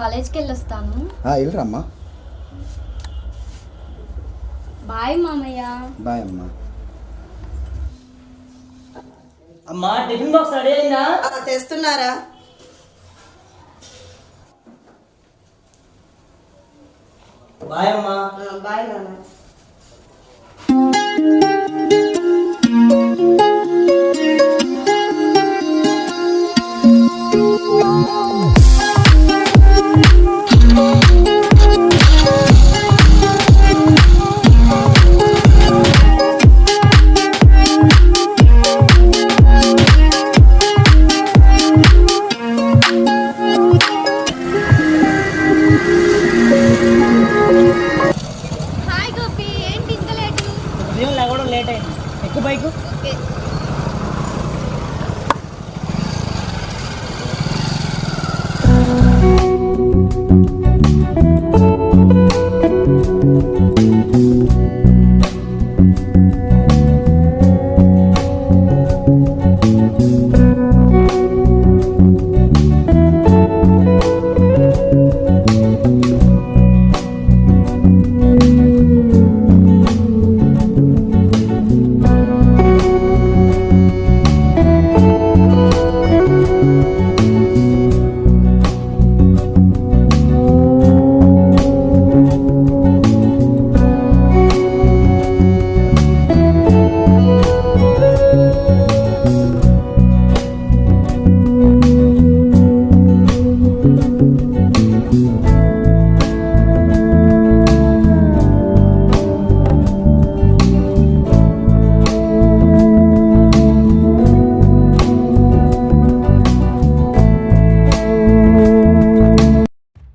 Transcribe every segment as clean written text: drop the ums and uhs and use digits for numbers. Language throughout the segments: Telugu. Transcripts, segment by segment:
కాలేజ్కి వెళ్ళొస్తాను. వెళ్ళరమ్మా. బాయ్ మామయ్య. బాయ్ అమ్మా. అమ్మా టిఫిన్ బాక్స్ రెడీ అయిందా? తెస్తున్నారా? బాయ్ అమ్మా. బాయ్ నాన్న. హాయ్ గోపి, ఏంటి ఇంత లేటు? ఉదయం లేవడం లేట్ అయింది. ఎక్కువ బైకు.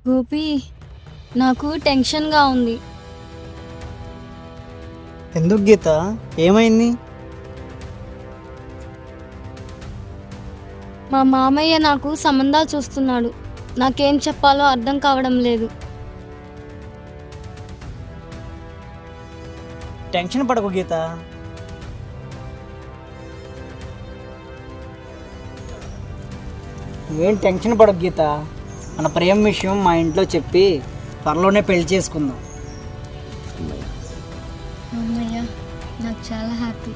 గోపి, నాకు టెన్షన్గా ఉంది. ఎందుకు గీత, ఏమైంది? మా మామయ్య నాకు సంబంధాలు చూస్తున్నాడు. నాకేం చెప్పాలో అర్థం కావడం లేదు. టెన్షన్ పడకు గీత. నువ్వేం టెన్షన్ పడకు గీత. మన ప్రేమ విషయం మా ఇంట్లో చెప్పి త్వరలోనే పెళ్లి చేసుకుందాం. మామయ్య, నాకు చాలా హ్యాపీ.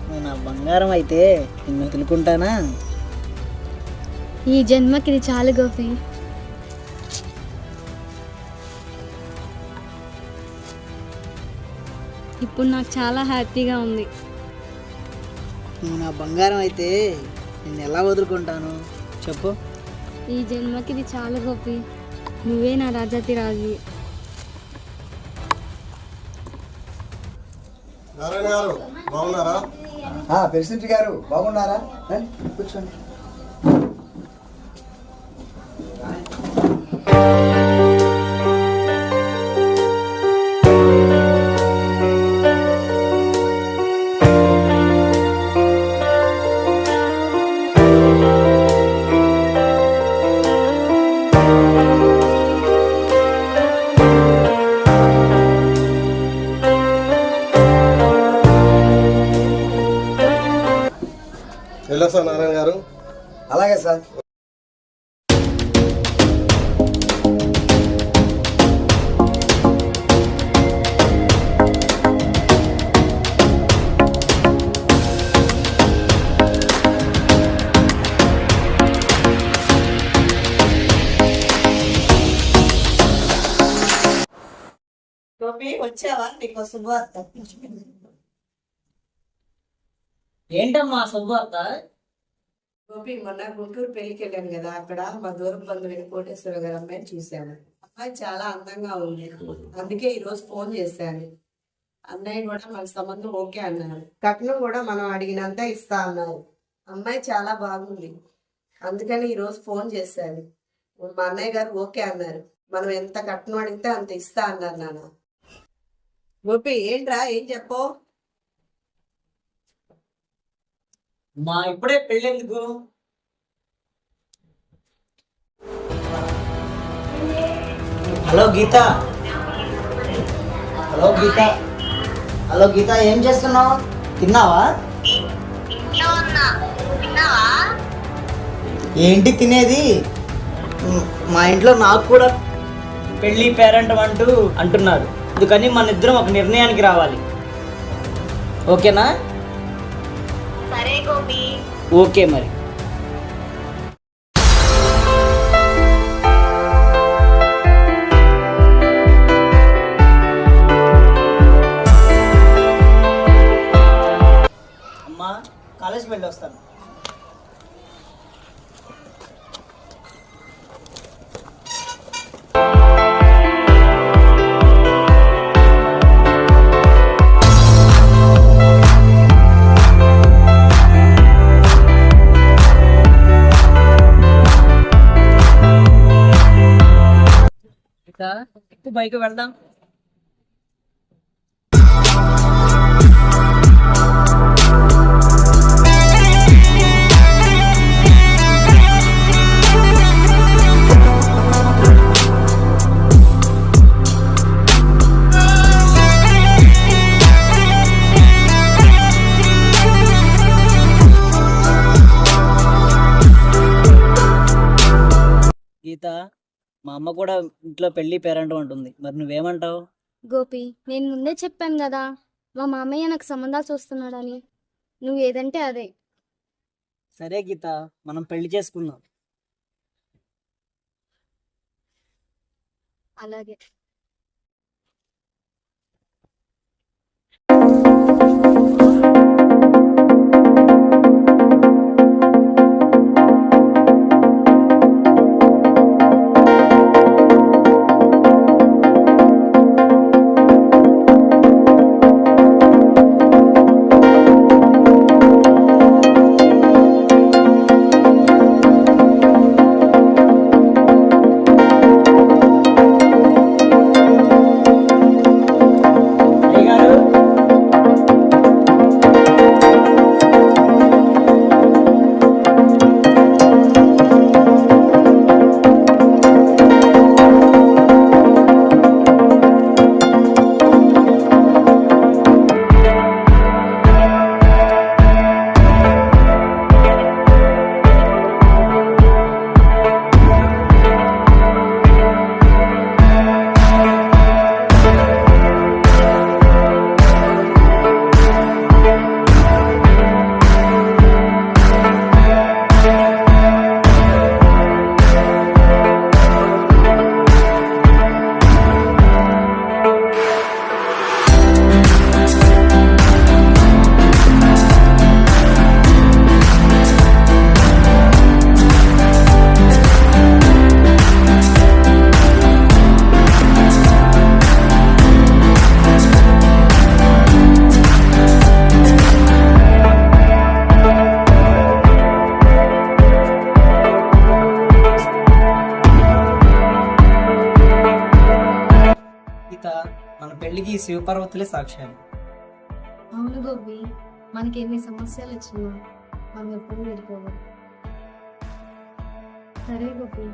నువ్వు నా బంగారం అయితే నిన్ను వదులుకుంటానా? ఈ జన్మకి ఇది చాలు గోపి. ఇప్పుడు నాకు చాలా హ్యాపీగా ఉంది. నువ్వు నా బంగారం అయితే నిన్ను ఎలా వదులుకుంటాను చెప్పు? ఈ జన్మకి ఇది చాలు గోపి. నువ్వే నా రాజాతి రాజు. నారాయణ గారు బాగున్నారా? ప్రెసిడెంట్ గారు బాగున్నారా? కూర్చోండి. ఎలా సార్ నారాయణ గారు? అలాగే సార్. గోపి, వచ్చావా? నీకు శుభవార్త. ఏంటమ్మా శుభవార్త? గోపి, మొన్న గుంటూరు పెళ్లికి వెళ్ళాను కదా, అక్కడ మా దూరం బంధువుని కోటేశ్వర గారి అమ్మాయిని చూశాను. అమ్మాయి చాలా అందంగా ఉంది. అందుకే ఈరోజు ఫోన్ చేశాను. అన్నయ్య కూడా మన సంబంధం ఓకే అన్నారు. కట్నం కూడా మనం అడిగినంత ఇస్తా అన్నారు. అమ్మాయి చాలా బాగుంది. అందుకని ఈరోజు ఫోన్ చేశాను. మా అన్నయ్య గారు ఓకే అన్నారు. మనం ఎంత కట్నం అడిగితే అంత ఇస్తా అన్నారు నాన్న. గోపి, ఏంట్రా, ఏం చెప్పు? మా ఇప్పుడే పెళ్ళెందుకు? హలో గీత. హలో గీత. హలో గీత, ఏం చేస్తున్నావు? తిన్నావా? ఏంటి తినేది? మా ఇంట్లో నాకు కూడా పెళ్ళి పేరెంట్ అంటూ అంటున్నారు. అందుకని మన ఇద్దరం ఒక నిర్ణయానికి రావాలి. ఓకేనా? సరే గోపి. ఓకే మరి. అమ్మా, కాలేజ్కి వెళ్ళి వస్తాను. బైక్ వెళ్దాం. గీత, మా అమ్మ కూడా ఇంట్లో పెళ్లి పేరెంట్ ఉంటుంది. మరి నువ్వేమంటావు? గోపి, నేను ముందే చెప్పాను కదా మా మామయ్య నాకు సంబంధాలు చూస్తున్నాడని. నువ్వు ఏదంటే అదే. సరే గీత, మనం పెళ్లి చేసుకుందాం. అలాగే. అయ్యగారు, గీత, మన పెళ్లికి శివపార్వతులే సాక్ష్యాలు. అవును గోపి, మనకి ఎన్ని సమస్యలు వచ్చినా మనం ఎప్పుడు విడిపోవాలి. సరే గోపి.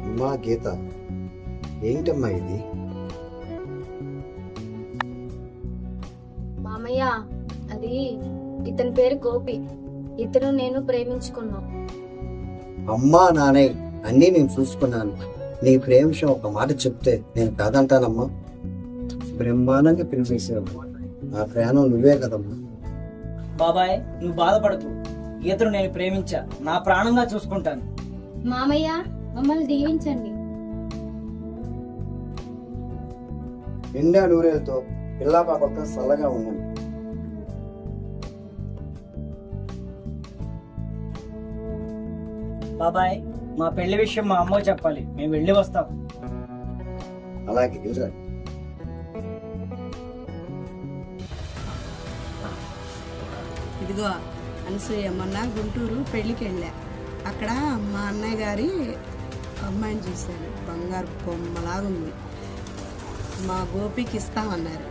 అమ్మా గీత, ఏంటమ్మా ఇది? మామయ్య, అది ఇతని పేరు గోపి. ఇతను నేను ప్రేమించుకున్నాం. అమ్మా నానే అన్నీ నేను చూసుకున్నాను. నీ ప్రేమ విషయం ఒక మాట చెప్తే నేను కాదంటానమ్మా. బ్రహ్మాండంగా పిలిచేసావు. నా ప్రాణం నువ్వే కదమ్మా. బాబాయ్, నువ్వు బాధపడకు. గీతను నేను ప్రేమించా, నా ప్రాణంగా చూసుకుంటాను. మామయ్య, మమ్మల్ని దీవించండి. నిండా నూరేలతో పిల్లా పాపతో చల్లగా ఉన్నాను. బాబాయ్, మా పెళ్లి విషయం మా అమ్మకు చెప్పాలి. మేము వెళ్ళి వస్తాం. అలాగే వెళ్ళరా. ఇదిగో అనసూయ, మొన్న గుంటూరు పెళ్ళికి వెళ్ళా. అక్కడ మా అన్నయ్య గారి అమ్మాయిని చూశాను, బంగారు బొమ్మలాగుంది. మా గోపికి ఇస్తామన్నారు.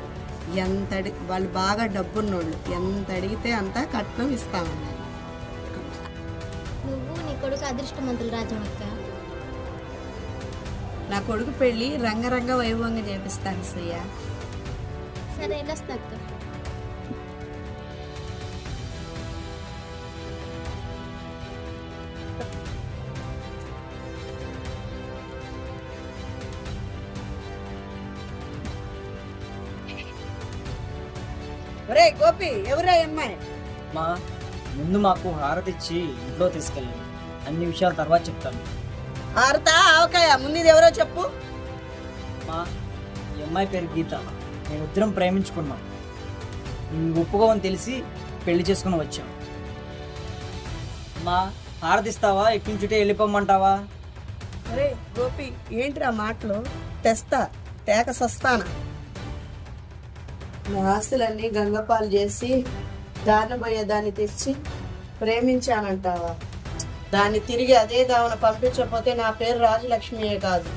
వాళ్ళు బాగా డబ్బున్నోళ్ళు, ఎంత అడిగితే అంత కట్నం ఇస్తామన్నారు. నువ్వు నీ కొడుకు అదృష్టవంతులు రాజమక్క. నా కొడుకు పెళ్ళి రంగరంగ వైభవంగా చేపిస్తాను సయ్య. సరే వెళ్ళొస్తా అక్క. ఒరే గోపి, ఎవరా అమ్మాయి? మా ముందు మాకు హారతి ఇచ్చి ఇంట్లో తీసుకెళ్ళండి, అన్ని విషయాలు తర్వాత చెప్తాను. హారత ఆవకాయ, ముందు ఎవరో చెప్పు. మా ఈ అమ్మాయి పేరు గీత, మేము ఇద్దరం ప్రేమించుకున్నాం. నువ్వు ఒప్పుకోవని తెలిసి పెళ్లి చేసుకుని వచ్చాం. మా హారతిస్తావా, ఎక్కించుంటే వెళ్ళిపోమంటావా? ఒరే గోపి, ఏంటిరా మాటలు? తెస్తా, తేక సస్తానా. నా ఆస్తులన్నీ గంగపాలు చేసి దారిన పోయేదాన్ని తెచ్చి ప్రేమించానంటావా? దాన్ని తిరిగి అదే దావన పంపించకపోతే నా పేరు రాజలక్ష్మియే కాదు.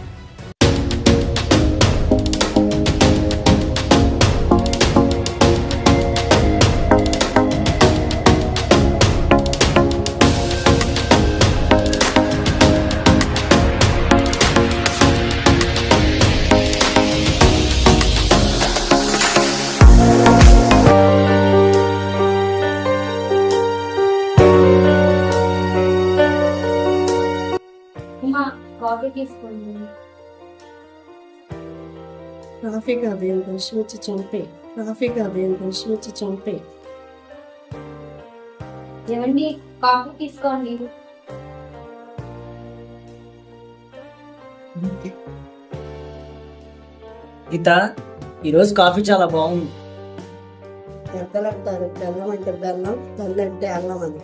కాఫీ తీసుకోండి. కాఫీ కాదు, రష్మిచ్చి చంపే. కాఫీ కాదు, రష్మిచ్చి చంపే. ఏమండి, కాఫీ తీసుకోండి. గీత, ఈరోజు కాఫీ చాలా బాగుంది. ఎంతలంటారు? బెల్లం అంటే బెల్లం, బెల్లం అంటే అల్లం అని.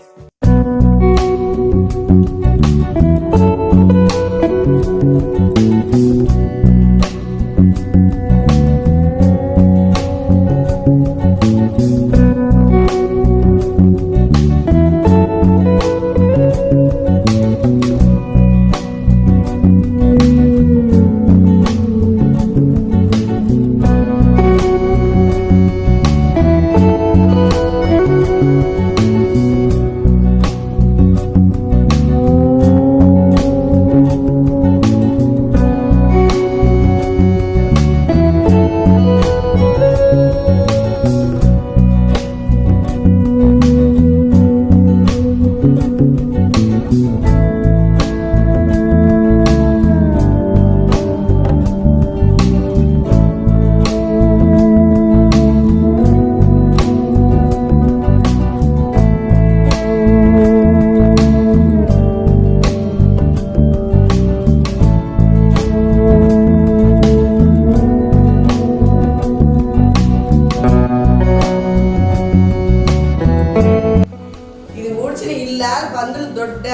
బంధులు దొడ్డ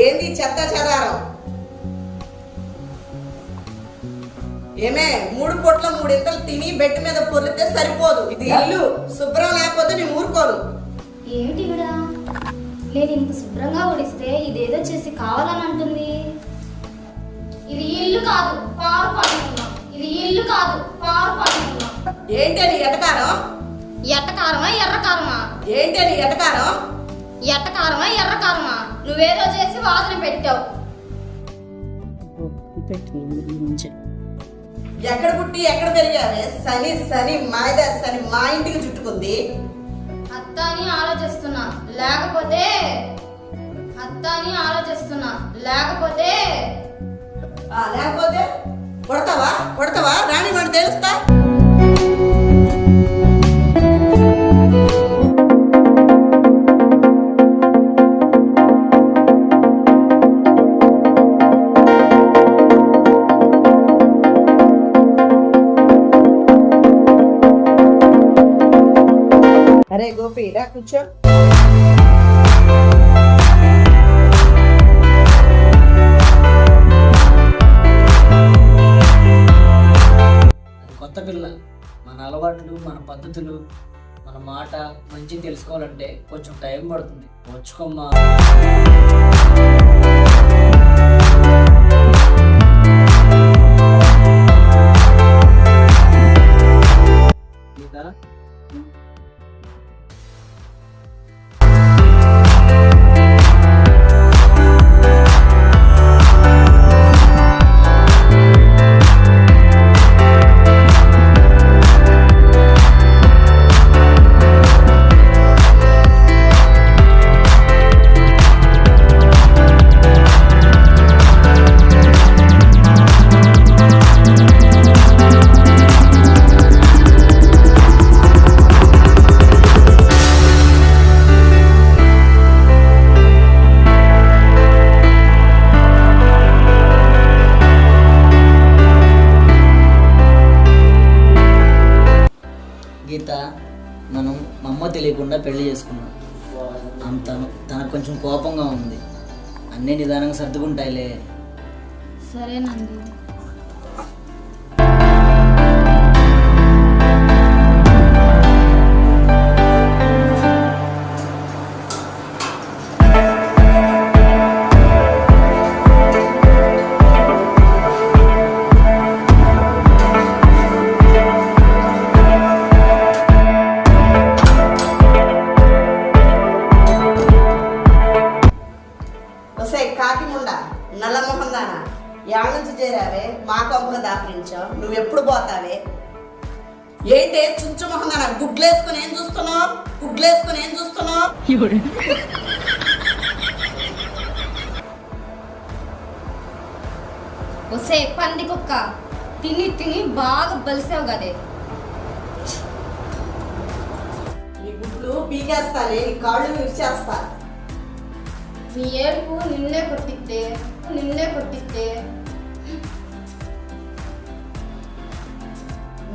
ఏంది చెత్త చెదారం? ఏమే 3 పూట్ల 3 ఇంతలు తిని బెడ్ మీద పొర్లితే సరిపోదు. ఇది ఇల్లు శుభ్రం లేకపోతే నేను ఊరుకోను. ఏమిటి కూడా నేను ఇంత శుభ్రంగా ఉడిస్తే ఇదేదో చేసి కావాలని అంటుంది. ఇది ఇల్లు కాదు, పారు పడుకున్నాం. ఇది ఇల్లు కాదు, పారు పడుకున్నాం. ఏంటి అని ఎటకారం? ఎట్టకారమా ఎర్రకారమా? ఏంటి అని ఎటకారం? ఎట్టకారమా ఎర్రకారమా? నువ్వేదో చేసి వాసన పెట్టావు. ఎక్కడ పుట్టి ఎక్కడ పెరిగావే? శని శని మాయదారి శని మా ఇంటికి చుట్టుకుంది. అత్త అని ఆలోచిస్తున్నా, లేకపోతే లేకపోతే కొడతావా కొడతావా? రాణి వాడు తెలుస్తా. అరే గోపి రా కూర్చో. కొత్త పిల్ల, మన అలవాట్లు, మన పద్ధతులు, మన మాట మంచి తెలుసుకోవాలంటే కొంచెం టైం పడుతుంది. వచ్చుకోమ్మా. గీత, మనం మా అమ్మ తెలియకుండా పెళ్లి చేసుకున్నాం. తనకు కొంచెం కోపంగా ఉంది. అన్నీ నిదానంగా సర్దుకుంటాయిలే. సరేనండి. వస్తే కాకిముండా నల్లమొహం దానా యాడ నుంచి చేరావే? మా కొంపగా దాపరించావు. నువ్వు ఎప్పుడు పోతావే? ఏంటే చుంచు మొహం దానా గుడ్లేసుకొని ఏం చూస్తున్నావు? గుడ్లేసుకొని ఏం చూస్తున్నావు? వసే పంది కుక్క, తిని తిని బాగా బలిసావు కదే. నీ గుడ్లు పీకేస్తానే, నీ కాళ్ళు విరిచేస్తా. నీ ఏడుపు నిన్నే కొట్టిస్తే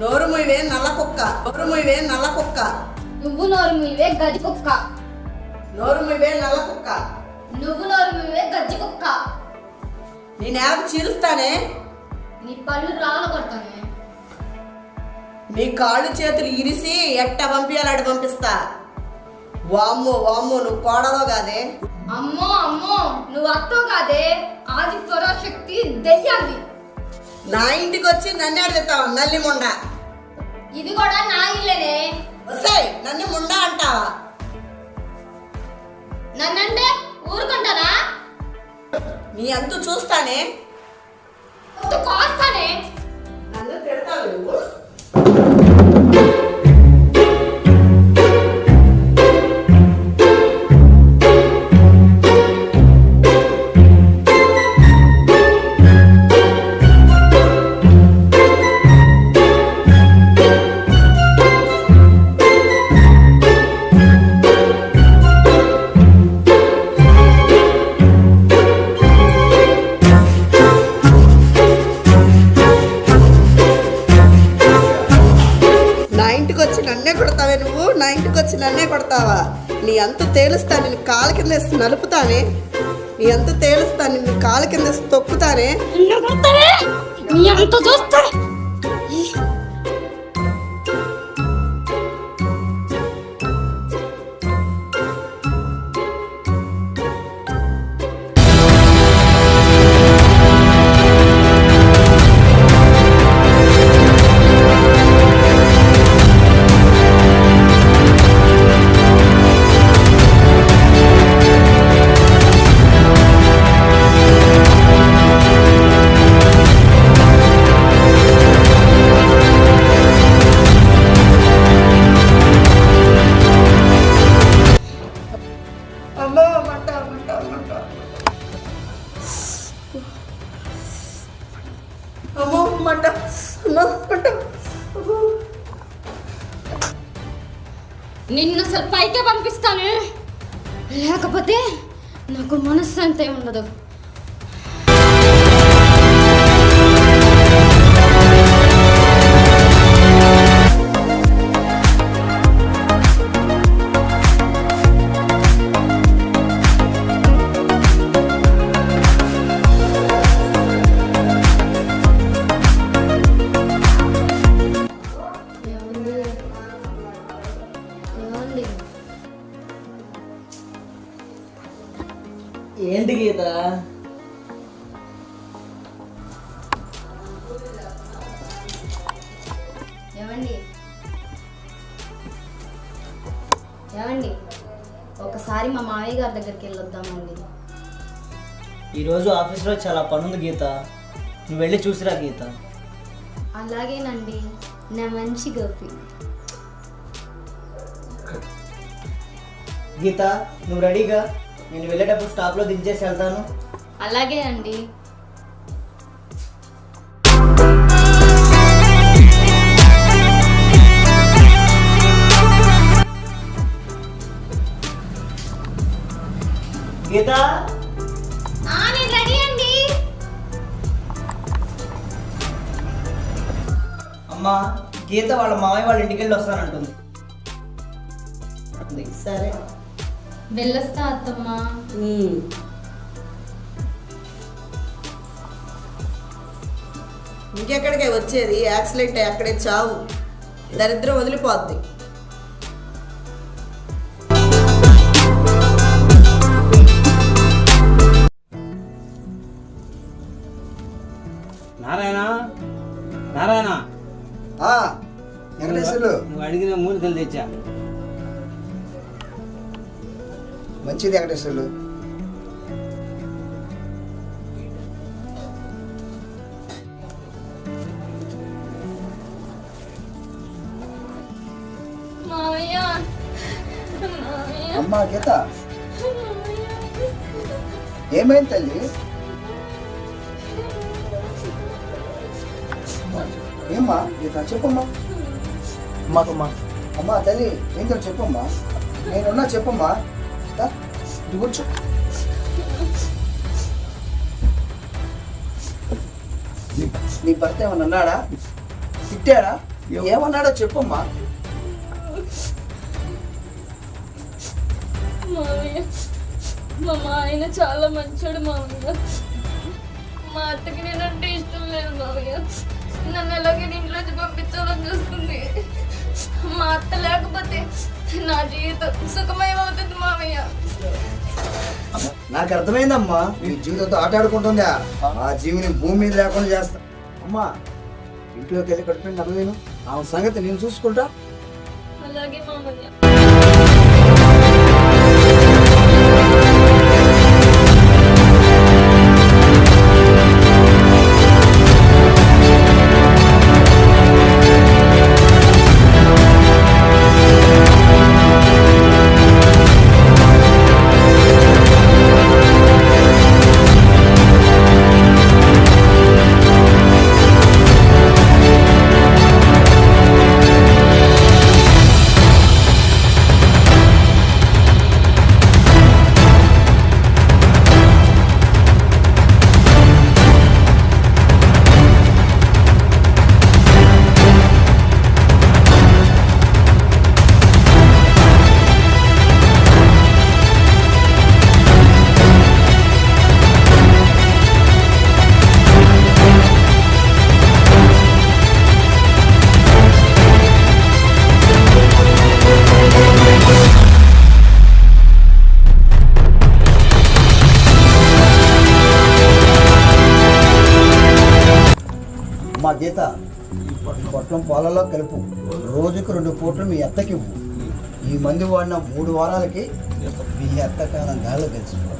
నోరు మూయవే నల్ల కుక్క, నోరు మూయవే నల్ల కుక్క, నువ్వు నోరు మీవే గది కుక్క, నోరు మూయవే నల్ల కుక్క. నువ్వు నోరు మీవే గజ్జి కుక్క. నీ నేలకు చీరుస్తానే, నీ పళ్ళు రాళ్ళ కొడతానే. నీ కాళ్ళు చేతులు ఇరిసి ఎట్ట పంపించాలి పంపిస్తా. వామ్మో వామ్మో, నువ్వు కోడలో కాదే. అమ్మో అమ్మో, నువ్వు అత్తో కాదే, ఆది పరాశక్తి దెయ్యాలి. నా ఇంటికి వచ్చి నన్ను అడుగుతావు నల్లి ముండ. ఇది కూడా నా ఇల్లేనే. వస్తాయి నన్ను ముండ అంటావా? నన్నంటే ఊరుకుంటానా? నీ అంతు చూస్తానే, కాస్తానే. నన్ను తిడతావు నువ్వు. నన్నే కొడతావా? నీ అంత తేలుస్తా, నేను కాళ్ళ కింద వేసి నలుపుతానే. నీ అంత తేలుస్తా, నిన్ను కాళ్ళ కింద వేసి తొక్కుతానే. నీ అంత చూస్తా. నిన్ను అసలు పైకే పంపిస్తాను, లేకపోతే నాకు మనశ్శాంతి ఉండదు. ఏంటి గీత? ఏమండి ఏమండి, ఒకసారి మా మావయ్య గారి దగ్గరికి వెళ్ళొద్దామండి. ఈరోజు ఆఫీస్లో చాలా పనుంది గీత, నువ్వు వెళ్ళి చూసిరా గీత. అలాగేనండి, నా మంచి గోపి. గీత నువ్వు రెడీగా, నేను వెళ్ళేటప్పుడు స్టాప్లో దించేసి వెళ్తాను. అలాగే అండి. గీత నేను రెడీ అండి. అమ్మా గీత వాళ్ళ మామయ్య వాళ్ళ ఇంటికి వెళ్ళి వస్తానంటుంది. సరే. వెళ్ళొస్తా అత్తమ్మ. ఇంకెక్కడికే వచ్చేది? యాక్సిడెంట్ అక్కడే చావు, దరిద్రం వదిలిపోద్ది. నారాయణ, నారాయణ, వెంకటేశ్వర్లు నువ్వు అడిగిన మూలికలు తెచ్చా. మంచిది వెంకటేశ్వర్లు. మావయ్య, అమ్మా గీత, ఏమైంది తల్లి? ఏమ్మా గీత చెప్పమ్మా. మాకమ్మా అమ్మా తల్లి ఏంటో చెప్పమ్మా. నేనున్నా చెప్పమ్మా. దా, ఇటు కూర్చో. నీ భర్త ఏమన్నా అన్నాడా? తిట్టాడా? ఏమన్నాడో చెప్పమ్మా. మావయ్య, మా ఆయన చాలా మంచోడు మావయ్య. మా అత్తకి నేనంటే ఇష్టం లేదు మావయ్య. నన్ను ఎలాగే ఇంట్లోంచి పంపించాలని చూస్తుంది. మా అత్త లేకపోతే నా జీవితం సుఖమయమవుతుంది మావయ్య. నాకు అర్థమైందమ్మా. నీ జీవితంతో ఆట ఆడుకుంటుందా? ఆ జీవిని భూమి మీద లేకుండా చేస్తా. అమ్మా ఇంట్లోకి వెళ్ళి కడుపుని నడలేను. ఆ సంగతి నేను చూసుకుంటా. అలాగే మావయ్య. మా గీత, ఈ పొట్లం పాలలో కలుపు. రోజుకు 2 పూటలు మీ అత్తకి ఇవ్వు. ఈ మందు వాడిన 3 వారాలకి మీ అత్త కాలం గాల్లో కలిసిపో.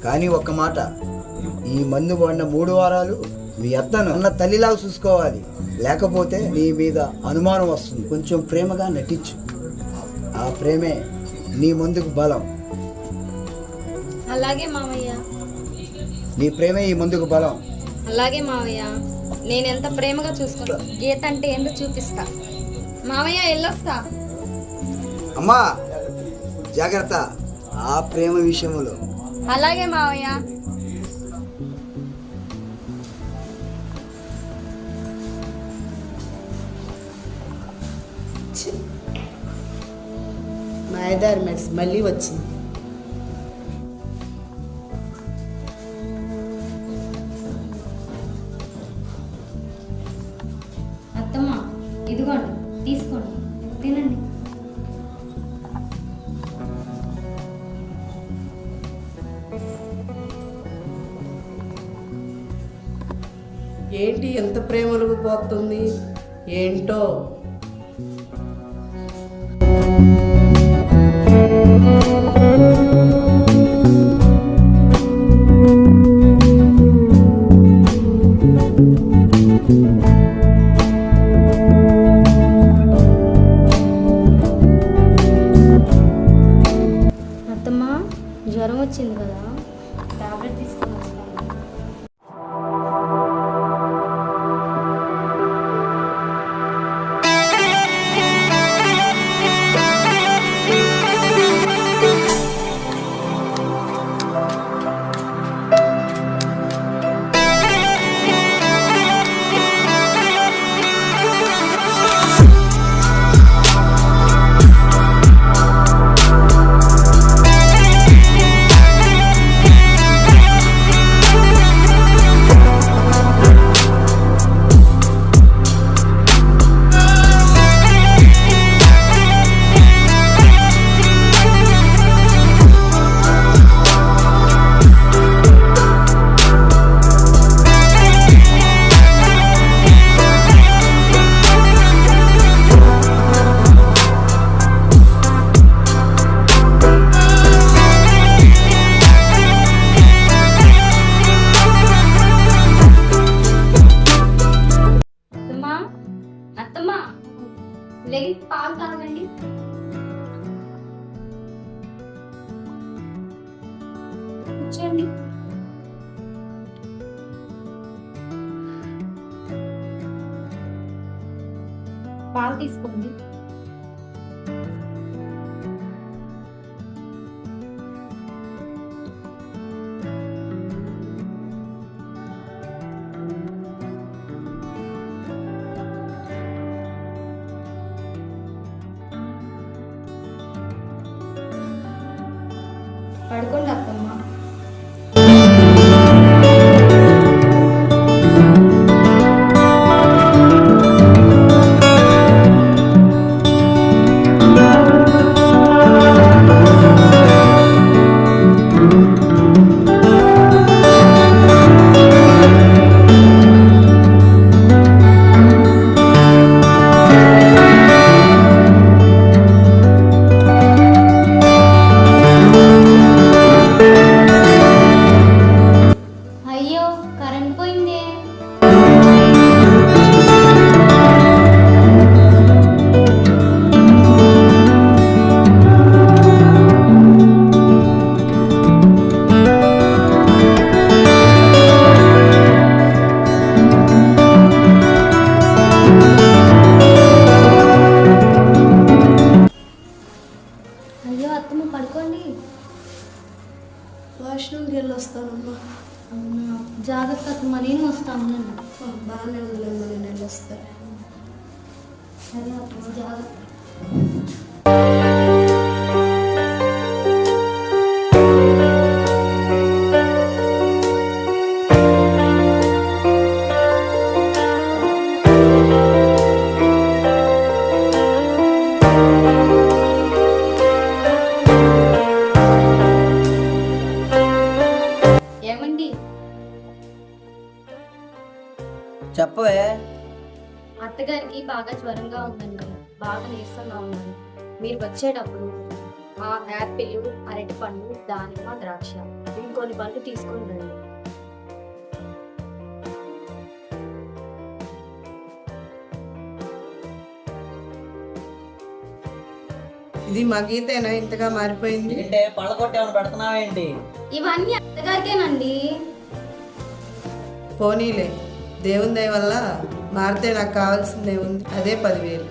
కానీ ఒక్క మాట, ఈ మందు వాడిన 3 వారాలు మీ అత్తను అన్న తల్లిలాగా చూసుకోవాలి. లేకపోతే నీ మీద అనుమానం వస్తుంది. కొంచెం ప్రేమగా నటించు. ఆ ప్రేమే నీ ముందుకు బలం. అలాగే మావయ్య. నీ ప్రేమే ఈ ముందుకు బలం. అలాగే మావయ్య. నేను ఎంత ప్రేమగా చూసుకుంటా. గీత అంటే ఏందో చూపిస్తా. మావయ్య వెళ్ళొస్తా. అమ్మా జాగ్రత్త ఆ ప్రేమ విషయంలో. అలాగే మావయ్య. మాయదారి మెస్ మళ్ళీ వచ్చింది. అత్తమ్మ ఇదిగోండి, తీసుకోండి, తినండి. ఏంటి ఎంత ప్రేమలకు పోతుంది ఏంటో. అత్తమ్మ జ్వరం వచ్చింది కదా, టాబ్లెట్ తీసుకొని వస్తాను. పాలు తాగండి. కూర్చోండి. పాలు తీసుకోండి. పడుకోండి అత్తమ్మ. అయ్యో కరెంట్ పోయిందే. అయ్యో అత్తమ్మ పడుకోండి. వాష్రూమ్కి వెళ్ళి వస్తానమ్మా. అవునా, జాగ్రత్త అత్తమ్మ, నేను వస్తాను. బాగానే ఉందమ్మా, నేను వెళ్ళొస్తాను. సరే అత్తమ్మ, జాగ్రత్త. ఏమండి, చెప్పవే. అత్తగారికి బాగా జ్వరంగా ఉందండి, బాగా నీరసంగా ఉన్నారు. మీరు వచ్చేటప్పుడు ఆ యాపిల్, అరటి పండు, దానిమ్మ, ద్రాక్ష ఇంకొన్ని పండ్లు తీసుకొని రండి. ఇది మా గీతేనా ఇంతగా మారిపోయింది? ఏంటే పళ్ళ కొట్టి ఏమైనా పెడుతున్నావేంటి? ఇవన్నీ అత్తగారికేనండి. పోనీలే, దేవుని దయ వల్ల మారితే నాకు కావాల్సిందే ఉంది, అదే 10,000.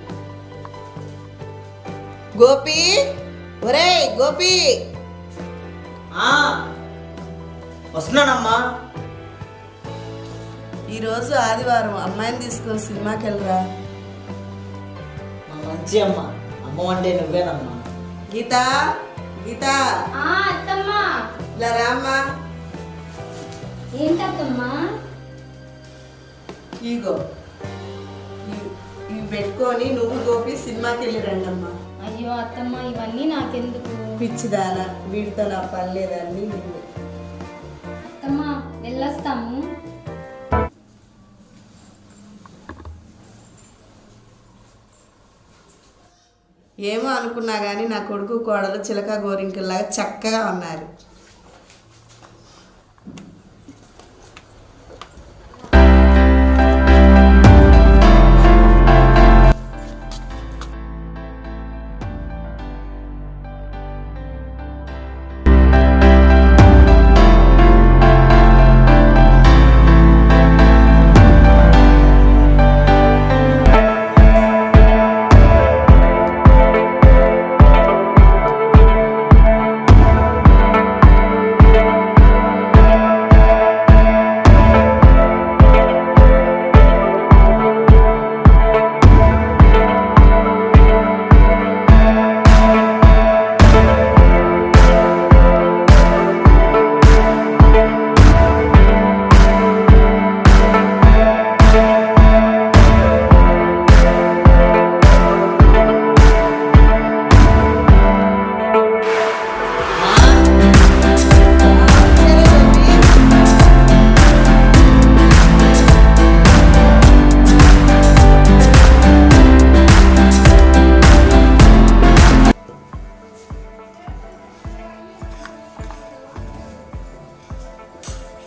గోపి, ఒరేయ్ గోపి, ఆ, వస్తున్నానమ్మా. ఈరోజు ఆదివారం, అమ్మాయిని తీసుకొని సినిమాకి వెళ్ళరా. మా మంచి అమ్మ, అమ్మ అంటే నువ్వేనమ్మా. గీత, గీత, అత్తమ్మ. ఇలా రామ్మా. ఏంటత్తమ్మా? ఇగో ఇవి పెట్టుకొని నువ్వు గోపి సినిమాకి వెళ్ళి రండి అమ్మా. అయ్యో అత్తమ్మ, ఇవన్నీ నాకెందుకు? పిచ్చిదానా, వీడితో నా పని లేదండి. అత్తమ్మ, వెళ్ళొస్తాము. ఏమో అనుకున్నా కానీ నా కొడుకు కోడలు చిలక గోరింకల్లాగా చక్కగా ఉన్నారు.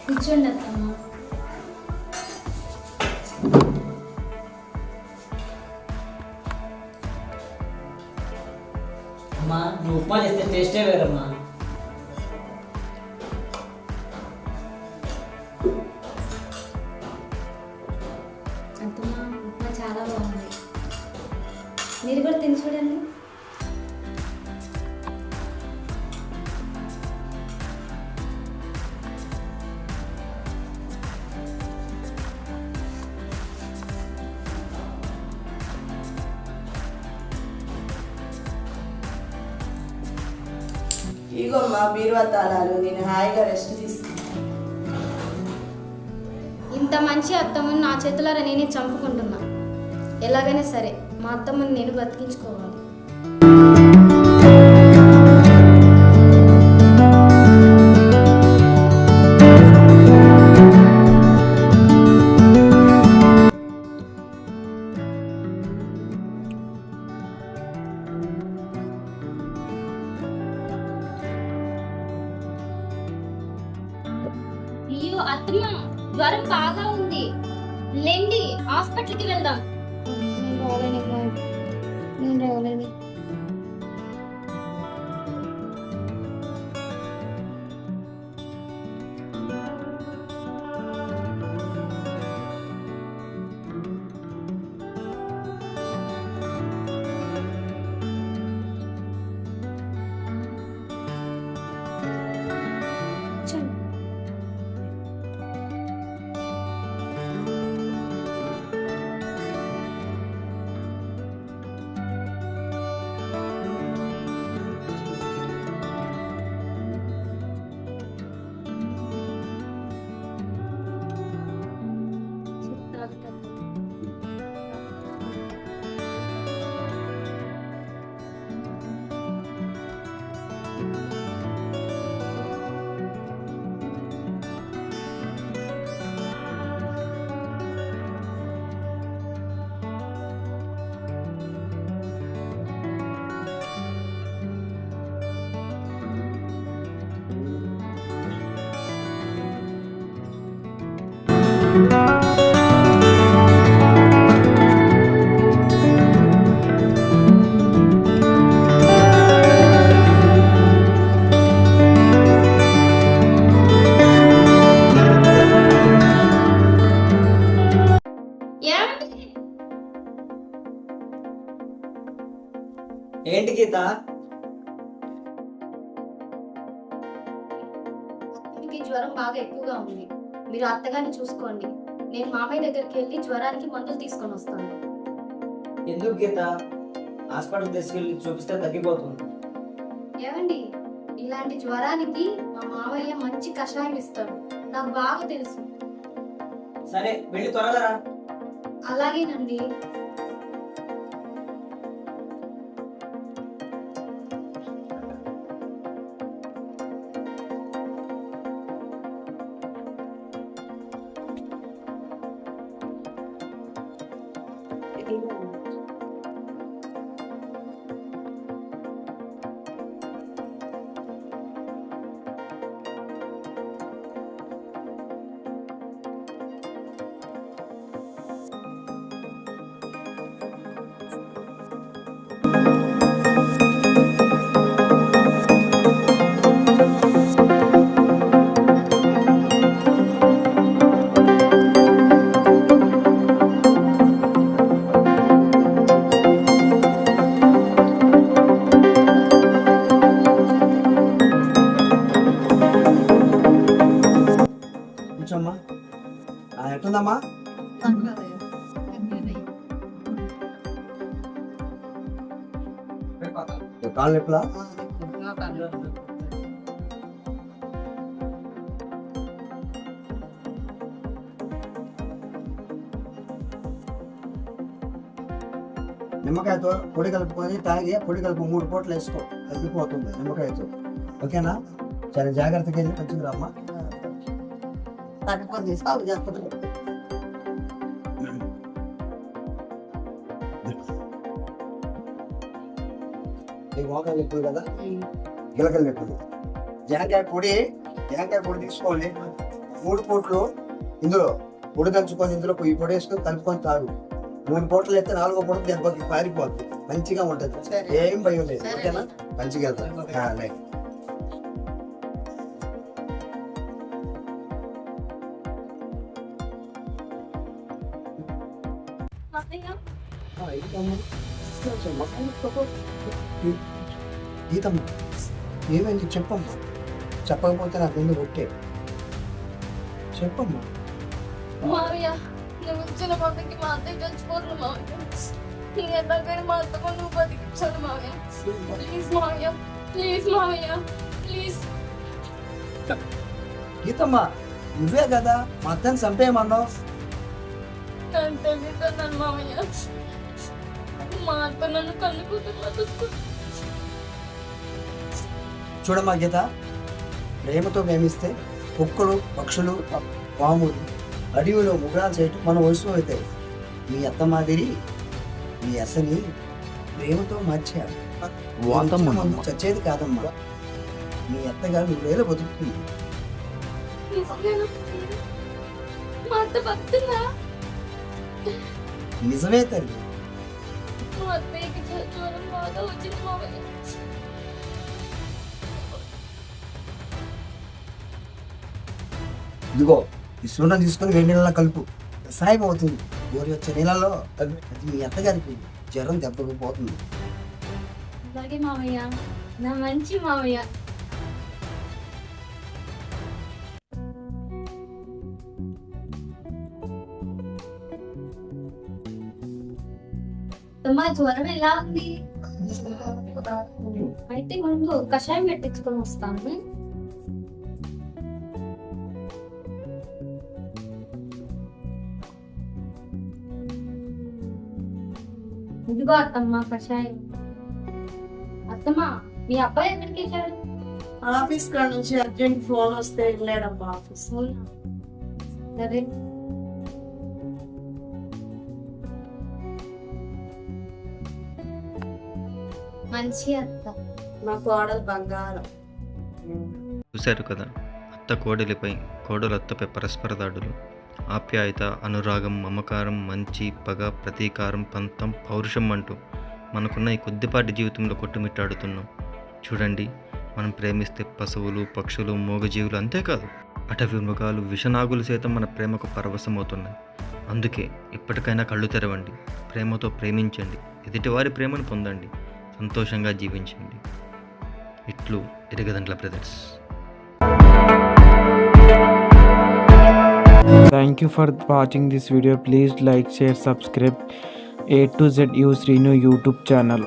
కూర్చోండి అత్తమ్మ. మీరు కూడా తిని చూడండి. ఇగోమ్మా బీరువా తాళాలు, నేను హాయిగా రెస్ట్ తీసుకున్నాను. ఇంత మంచి అత్తమ్మని నా చేతులారా నేనే చంపుకుంటున్నా. ఎలాగైనా సరే మా అత్తమ్మని నేను బతికించుకోవాలి. అయ్యో అత్తమ్మ, జ్వరం బాగా ఉంది, లేండి హాస్పిటల్కి వెళ్దాం. నేను రాలేదు. ఏంటి గీత? అత్తమ్మకి జ్వరం బాగా ఎక్కువగా ఉంది. మీరు అత్తగారిని చూసుకోండి. నేను మామయ్య దగ్గరికి వెళ్ళి జ్వరానికి మందులు తీసుకొని వస్తాను. ఎందుకు గీత? హాస్పిటల్ తీసుకెళ్ళి చూపిస్తే తగ్గిపోతుంది. ఏమండి, ఇలాంటి జ్వరానికి మా మామయ్య మంచి కషాయం ఇస్తాడు, నాకు బాగా తెలుసు. సరే వెళ్ళి త్వరగా రా. అలాగేనండి. కొంచెమ్మా ఎట్టుందమ్మా? కాళ్ళు నొప్పులా? నిమ్మకాయతో పొడి కలుపుకొని తాగి పొడి కలుపు 3 పూటలు వేసుకో, తగ్గిపోతుంది నిమ్మకాయతో. ఓకేనా? చాలా జాగ్రత్తగా వెళ్ళి వచ్చింది రామ్మా. మోకాలు ఎక్కువ కదా, గిలకలు ఎక్కువ. జాంకాయ పొడి తీసుకోండి 3 పూటలు. ఇందులో పొడి దంచుకొని ఇందులో ఈ పొడి వేసుకొని కలుపుకొని తాగు. 3 పూటలు అయితే 4వ పూట దెబ్బకి పారిపోతుంది. మంచిగా ఉంటుంది, ఏం భయం లేదు. ఓకేనా? మంచిగా వెళ్తాను. గీతమ్మ ఏమైంది చెప్పమ్మా, చెప్పకపోతే నాకు ముందు కొట్టే చెప్పమ్మా. మావయ్య నువ్వు ఇచ్చిన పంపికి మా అత్తయ్య చచ్చిపోతుంది మావయ్య. నీ ఎలాగైనా మా అత్తకు నువ్వు బతికించాడు మావయ్య. ప్లీజ్ మావయ్య, ప్లీజ్ మావయ్య, ప్లీజ్. గీతమ్మ నువ్వే కదా మా అత్తని చంపేయమన్నావు. నాకు తెలియదు మావయ్య. మా అత్త నన్ను కళ్ళు కూతురు బతుకుంది. చూడమ్మా గీత, ప్రేమతో ప్రేమిస్తే కుక్కలు పక్షులు పాములు అడవిలో ముగ్గురాలు చేయటం మన వయసు అవుతాయి. మీ అత్త మాదిరి మీ అత్తని ప్రేమతో మార్చాడు. చచ్చేది కాదమ్మా, మీ అత్తగారు 100 బతుకుతుంది. నిజంగానా? మా అత్త బతుకుందా? నిజమే తల్లి. మా అత్తయ్యకి జ్వరం బాగా వచ్చింది మావయ్య. ఇదిగో ఈ సూర్యం తీసుకొని వేడి నీళ్ళలో కలుపు, సాయం అవుతుంది. గోరి వచ్చే నీళ్ళలో అది మీ అత్తగారికి జ్వరం దెబ్బకు పోతుంది. అలాగే మావయ్య, నా మంచి మావయ్య. అమ్మా జ్వరం ఎలా ఉంది? అయితే ముందు కషాయం పెట్టించుకొని వస్తాను. ఇదిగో అత్తమ్మ కషాయం. అత్తమ్మ మీ అబ్బాయి ఎక్కడికి వెళ్ళాడు? ఆఫీస్ కాడ నుంచి అర్జెంట్ ఫోన్ వస్తే వెళ్ళాడమ్మా ఆఫీస్. అదే మంచి అత్త. మా కోడలు బంగారం. చూశారు కదా, అత్త కోడలిపై కోడలు అత్తపై పరస్పర దాడులు. ఆప్యాయత, అనురాగం, మమకారం, మంచి, పగ, ప్రతీకారం, పంతం, పౌరుషం అంటూ మనకున్న ఈ కొద్దిపాటి జీవితంలో కొట్టుమిట్టాడుతున్నాం. చూడండి, మనం ప్రేమిస్తే పశువులు, పక్షులు, మూగజీవులు అంతేకాదు అటవీ మృగాలు, విషనాగులు సైతం మన ప్రేమకు పరవశమవుతున్నాయి. అందుకే ఇప్పటికైనా కళ్ళు తెరవండి, ప్రేమతో ప్రేమించండి, ఎదుటివారి ప్రేమను పొందండి, సంతోషంగా జీవించండి. ఇట్లు ఇరగదండ్ల brothers. Thank you for watching this video. Please like, share, subscribe A to Z Use Renew YouTube channel.